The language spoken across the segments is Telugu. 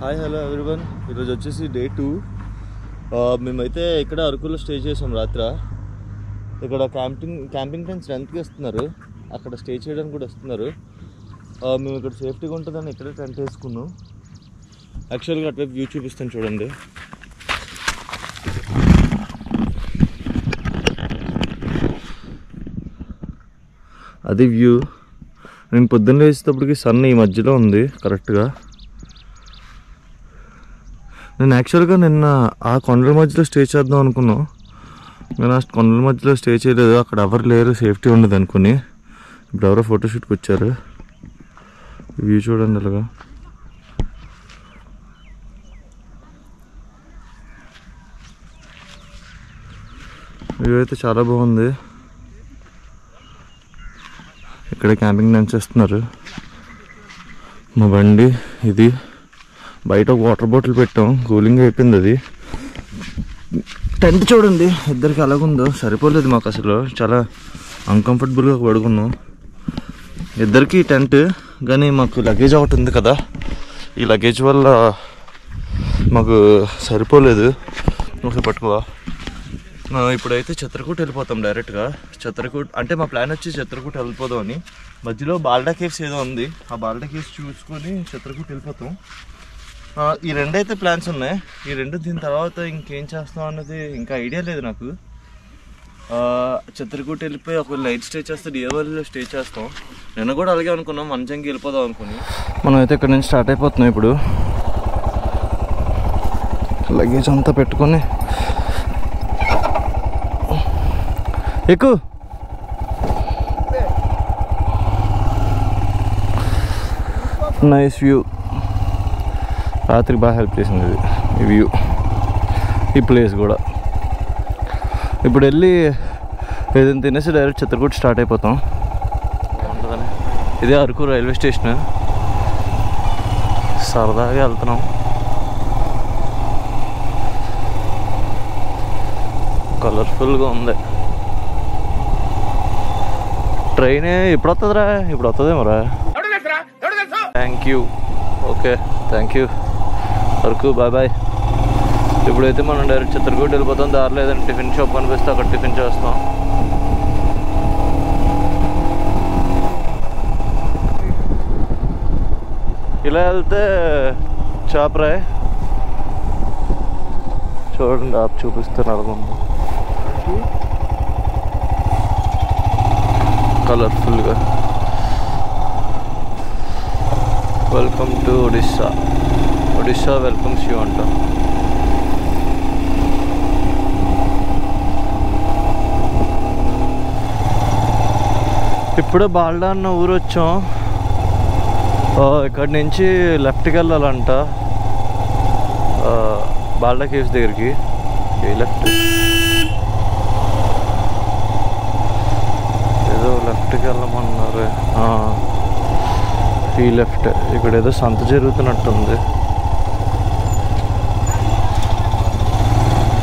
Hi hello everyone. ఈరోజు వచ్చేసి డే 2. మేమైతే ఇక్కడ అరకులో స్టే చేసాం రాత్ర. ఇక్కడ క్యాంపింగ్ టెంట్స్ రెంట్కి ఇస్తున్నారు, అక్కడ స్టే చేయడానికి కూడా వస్తున్నారు. మేము ఇక్కడ సేఫ్టీగా ఉంటుందని ఇక్కడే టెంట్ వేసుకున్నాం. యాక్చువల్గా అటువైపు వ్యూ చూపిస్తాను చూడండి. అది వ్యూ. నేను పొద్దున్న లేచేటప్పటికి సన్ ఈ మధ్యలో ఉంది కరెక్ట్గా. నేను యాక్చువల్గా నిన్న ఆ కొండల మధ్యలో స్టే చేద్దాం అనుకున్నాను. నేను ఆ కొండల మధ్యలో స్టే చేయలేదు, అక్కడ ఎవరు లేరు, సేఫ్టీ ఉండదు అనుకుని. ఇప్పుడు ఎవరో ఫోటోషూట్కి వచ్చారు. వ్యూ చూడండి అలాగా. వ్యూ అయితే చాలా బాగుంది. ఇక్కడ క్యాంపింగ్ డాన్స్ చేస్తున్నారు. మా బండి ఇది. బయట ఒక వాటర్ బాటిల్ పెట్టాం, కూలింగ్ అయిపోయింది. అది టెంట్ చూడండి ఇద్దరికి అలాగుందో, సరిపోలేదు మాకు అసలు. చాలా అన్కంఫర్టబుల్గా పడుకున్నాం ఇద్దరికి టెంట్. కానీ మాకు లగేజ్ ఒకటి ఉంది కదా, ఈ లగేజ్ వల్ల మాకు సరిపోలేదు. ఒకసారి పట్టుకోవా. ఇప్పుడైతే చిత్రకూట వెళ్ళిపోతాం డైరెక్ట్గా. చిత్రకూట అంటే మా ప్లాన్ వచ్చి చిత్రకూట వెళ్ళిపోదాం అని. మధ్యలో బాల్డా కేవ్స్ ఏదో ఉంది, ఆ బాల్డా కేవ్స్ చూసుకొని చిత్రకూట వెళ్ళిపోతాం. ఈ రెండైతే ప్లాన్స్ ఉన్నాయి. ఈ రెండు దీని తర్వాత ఇంకేం చేస్తాం అన్నది ఇంకా ఐడియా లేదు నాకు. చిత్రకూట వెళ్ళిపోయి ఒక నైట్ స్టే చేస్తే డిఏవల్లిలో స్టే చేస్తాం. నిన్న కూడా అలాగే అనుకున్నాం, మంచంకి వెళ్ళిపోదాం అనుకుని. మనం అయితే ఇక్కడ నుంచి స్టార్ట్ అయిపోతున్నాం. ఇప్పుడు లగేజ్ అంతా పెట్టుకొని ఎక్కువ. Nice view. రాత్రి బాగా హెల్ప్ చేసింది ఇది, ఈ వ్యూ, ఈ ప్లేస్ కూడా. ఇప్పుడు వెళ్ళి ఏదైనా తినేసి డైరెక్ట్ చిత్రకూట స్టార్ట్ అయిపోతాం. బాగుంటుందని. ఇదే అరకు రైల్వే స్టేషన్. సరదాగా వెళ్తున్నాం. కలర్ఫుల్గా ఉంది. ట్రైన్ ఎప్పుడు వస్తుందిరా? ఇప్పుడు వస్తుందేమోరా. Thank you. Okay, thank you Araku. Bye bye. ఇప్పుడైతే మనం డైరెక్ట్ చిత్రకూట వెళ్ళిపోతాం. దారిలో ఏదైనా టిఫిన్ షాప్ కనిపిస్తే అక్కడ టిఫిన్ చేస్తాం. ఇలా వెళ్తే చాపరాయ్ చూడండి, ఆప్ చూపిస్తున్నారు ముందు కలర్ఫుల్గా. Welcome to Odisha. Odisha welcomes you అంట. ఇప్పుడే బాల్డా అన్న ఊరు వచ్చాం. ఇక్కడి నుంచి లెఫ్ట్కి వెళ్ళాలంట, బాల్డా కేవ్స్ దగ్గరికి. ఈ లెఫ్ట్ ఏదో లెఫ్ట్కి వెళ్ళమన్నారు. ఈ లెఫ్ట్. ఇక్కడ ఏదో సంత జరుగుతున్నట్టుంది.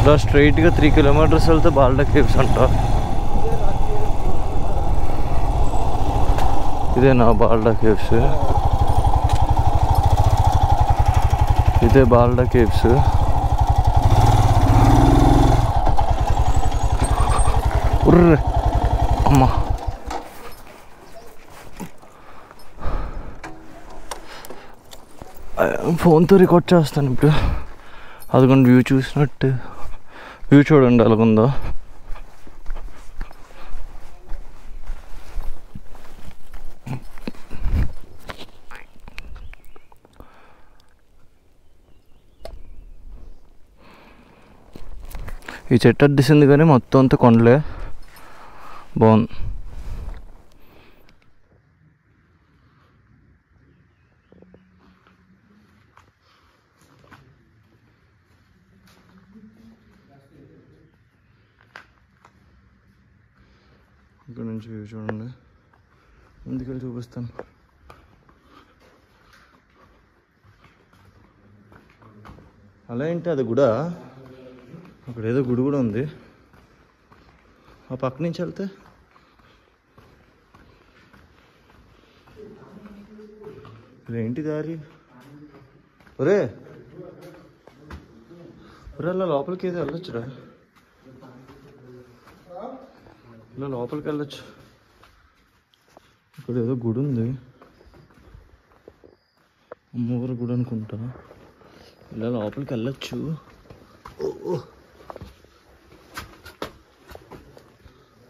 ఇలా స్ట్రైట్గా 3 కిలోమీటర్స్ వెళ్తే బాల్డా కేవ్స్ అంట. ఇదేనా బాల్డా కేవ్స్? ఇదే బాల్డా కేవ్స్. అమ్మా, ఫోన్తో రికార్డ్ చేస్తాను ఇప్పుడు. అదిగోండి వ్యూ చూసినట్టు. వ్యూ చూడండి అలాగుందో. ఈ చెట్టు అడ్డిసింది కానీ మొత్తం అంతా కొండలే. బాగుంది. ఇక్కడ నుంచి వ్యూ చూడండి. ముందుకెళ్ళి చూపిస్తాను. అలా ఏంటి అది గుడా? అక్కడ ఏదో గుడి కూడా ఉంది. ఆ పక్క నుంచి వెళ్తే ఇదేంటి దారి? ఒరే అలా లోపలికి ఏదో వెళ్ళొచ్చురా, ఇలా లోపలికి వెళ్ళొచ్చు. ఇక్కడ ఏదో గుడి ఉంది, అమ్మవారి గుడి అనుకుంటా. ఇలా లోపలికి వెళ్ళొచ్చు.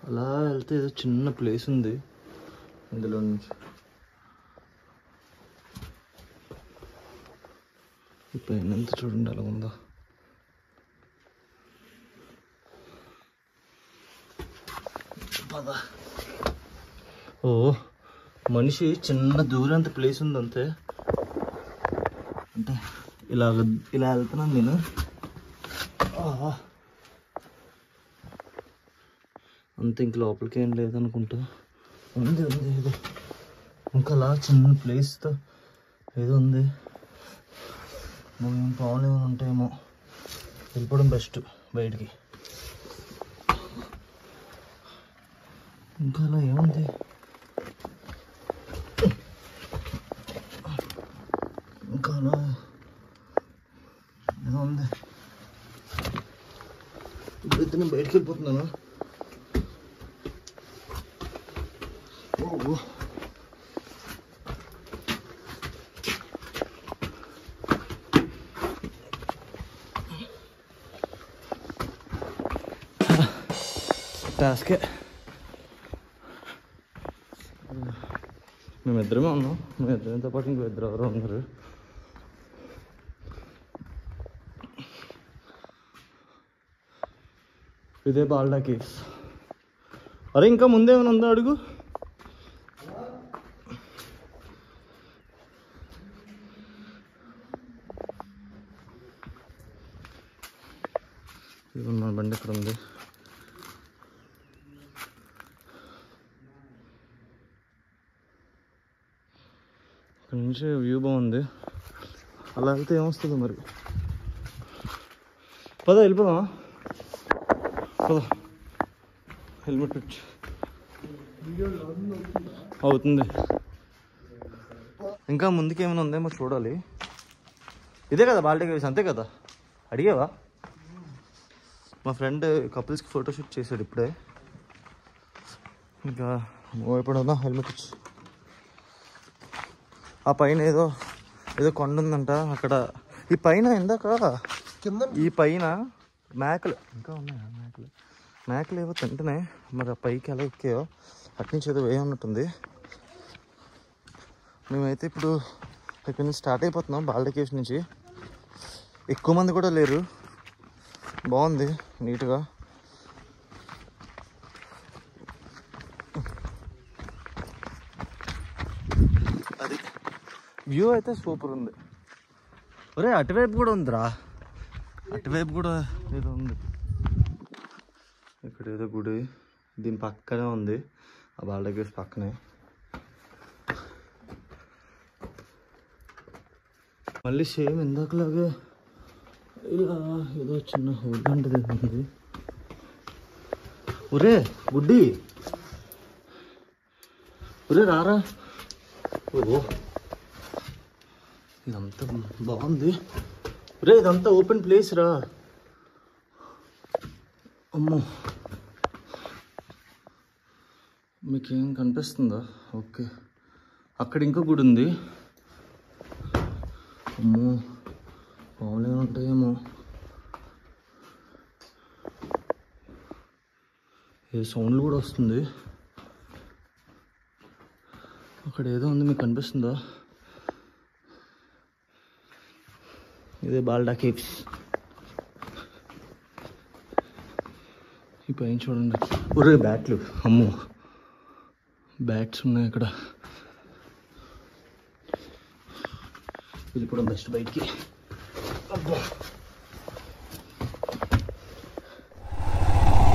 అలా వెళ్తే ఏదో చిన్న ప్లేస్ ఉంది ఇందులో నుంచి. ఈ పైన ఎంత చూడండి అలా ఉందా. ఓ మనిషి చిన్న దూరంత ప్లేస్ ఉంది అంతే. అంటే ఇలా వెళ్తున్నాను నేను. అంతే, ఇంక లోపలికి ఏం లేదనుకుంటా. ఉంది ఏదో ఇంకా అలా చిన్న ప్లేస్తో ఏదో ఉంది. మనం పావులు ఏమైనా ఉంటాయేమో, వెళ్ళిపోవడం బెస్ట్ బయటికి. ఇంకా అలా ఏముంది, ఇంకా అలా ఏదో ఉంది. ఇప్పుడైతే నేను బయటికి వెళ్ళిపోతున్నాను. టాస్కే. మేమిద్దరమే ఉన్నాం, మేమిద్దరితో పాటు ఇంకో ఇద్దరు ఎవరో ఉన్నారు. ఇదే బాల్డా కేవ్స్. అరే ఇంకా ముందేమైనా ఉందా అడుగు. మన బండి ఇక్కడ ఉంది. ఇక్కడ నుంచి వ్యూ బాగుంది. అలా వెళ్తే ఏమొస్తుంది మరి. పద వెళ్ళిపోదామా, పద. హెల్మెట్ వచ్చి అవుతుంది. ఇంకా ముందుకు ఏమైనా ఉందేమో చూడాలి. ఇదే కదా బాల్డా కేవ్స్, అంతే కదా. అడిగావా? మా ఫ్రెండ్ కపుల్స్కి ఫోటోషూట్ చేశాడు ఇప్పుడే. ఇంకా ఎప్పుడన్నా హెల్మెట్ వచ్చి ఆ పైన ఏదో కొండ ఉందంట అక్కడ. ఈ పైన ఇందాక ఈ పైన మేకలు ఇంకా ఉన్నాయా, మేకలు ఏవో తింటున్నాయి. మరి ఆ పైకి ఎలా ఎక్కాయో అట్నుంచి ఏదో వేయ ఉన్నట్టుంది. మేమైతే ఇప్పుడు ఇక్కడ నుంచి స్టార్ట్ అయిపోతున్నాం బాల్డా కేవ్స్ నుంచి. ఎక్కువ మంది కూడా లేరు, బాగుంది నీట్గా. అది వ్యూ అయితే సూపర్ ఉంది. ఒరే అటువైపు కూడా ఉందిరా, అటువైపు కూడా ఏదో ఉంది. ఇక్కడ ఏదో గుడి దీని పక్కనే ఉంది, ఆ బాల్డా కేవ్స్ పక్కనే. మళ్ళీ సేమ్ ఇందాకలాగే ఇలా ఏదో చిన్న హోల్ లాంటిది ఉంది. ఒరే గుడ్డి, ఒరే రారా. ఓ ఇదంతా బాగుంది. ఒరే ఇదంతా ఓపెన్ ప్లేస్ రా. అమ్మో మీకేం కనిపిస్తుందా? ఓకే, అక్కడ ఇంకో గుడి ఉంది. అమ్మో మామూలుగా ఉంటాయేమో. ఏ సౌండ్లు కూడా వస్తుంది. అక్కడ ఏదో ఉంది, మీకు కనిపిస్తుందా? ఇదే బాల్డా కేవ్స్. ఈ పైన చూడండి. ఒరే బ్యాట్లు, అమ్మో బ్యాట్స్ ఉన్నాయి ఇక్కడ. వెళ్ళిపోవడం బెస్ట్ బయటికి.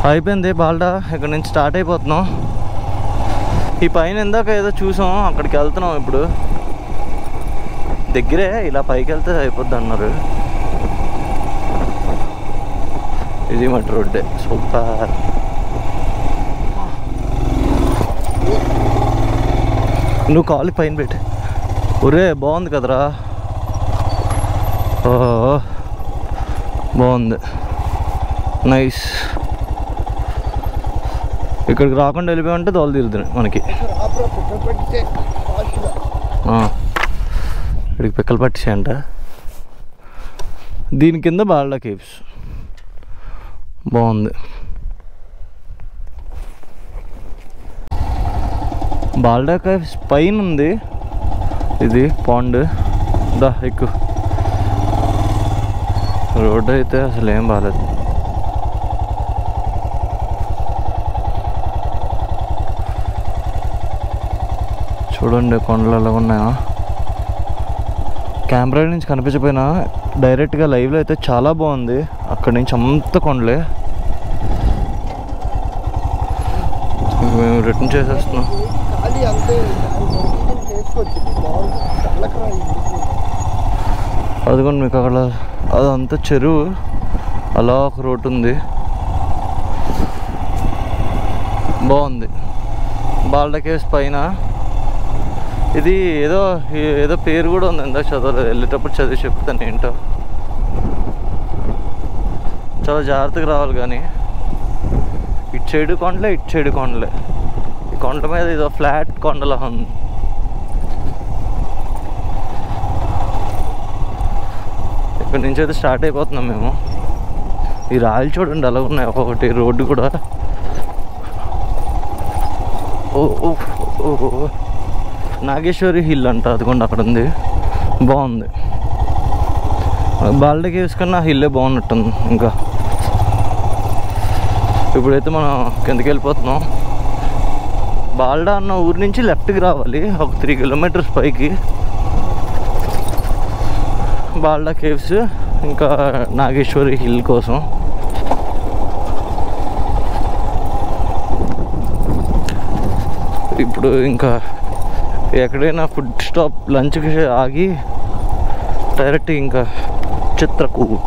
అయిపోయింది బాల్డా, ఇక్కడ నుంచి స్టార్ట్ అయిపోతున్నాం. ఈ పైన ఇందాక ఏదో చూసాం, అక్కడికి వెళ్తున్నాం ఇప్పుడు. దగ్గరే, ఇలా పైకి వెళ్తే అయిపోద్ది అన్నారు. ఇది మట్ రోడ్డే, సూపర్. నువ్వు కాలు పైన పెట్టి. ఒరే బాగుంది కదరా. బాగుంది, నైస్. ఇక్కడికి రాకుండా వెళ్ళిపోయామంటే దోలు తీరుతుంది మనకి. ఇక్కడికి పిక్కలు పట్టించాయంట. దీని కింద బాల్డా కేవ్స్ బాగుంది. బాల్డా కేవ్స్ పైన ఉంది ఇది పాండ్. దా ఎక్కువ రోడ్డు అయితే అసలు ఏం బాగాలేదు. చూడండి కొండలు ఎలా ఉన్నాయా. కెమెరా నుంచి కనిపించకపోయినా డైరెక్ట్గా లైవ్లో అయితే చాలా బాగుంది. అక్కడి నుంచి అంత కొండలే. మేము రిటర్న్ చేసేస్తున్నాం. అదిగోండి మీకు అక్కడ అదంతా చెరువు, అలా ఒక రోడ్డు ఉంది. బాగుంది. బాల్డా కేవ్స్ పైన ఇది ఏదో ఏదో పేరు కూడా ఉంది. ఇందాక చదవలేదు, వెళ్ళేటప్పుడు చదివి చెప్తాను ఏంటో. చాలా జాగ్రత్తగా రావాలి. కానీ ఇటు సైడు కొండలే, ఇటు సైడు కొండలే. ఈ కొండ మీద ఏదో ఫ్లాట్ కొండలా ఉంది. ఇక్కడ నుంచి అయితే స్టార్ట్ అయిపోతున్నాం మేము. ఈ రాయలు చూడండి అలా ఉన్నాయి ఒక్కొక్కటి. రోడ్డు కూడా నాగేశ్వరి హిల్ అంట, అదిగోండి అక్కడ ఉంది. బాగుంది. బాల్డా కేవ్స్ కన్నా హిల్లే బాగున్నట్టుంది. ఇంకా ఇప్పుడైతే మనం కిందకి వెళ్ళిపోతున్నాం. బాల్డా అన్న ఊరి నుంచి లెఫ్ట్కి రావాలి ఒక 3 కిలోమీటర్స్ పైకి. బాల్డా కేవ్స్ ఇంకా నాగేశ్వరి హిల్ కోసం. ఇప్పుడు ఇంకా ఎక్కడైనా ఫుడ్ స్టాప్ లంచ్కి ఆగి డైరెక్ట్ ఇంకా చిత్రకూట్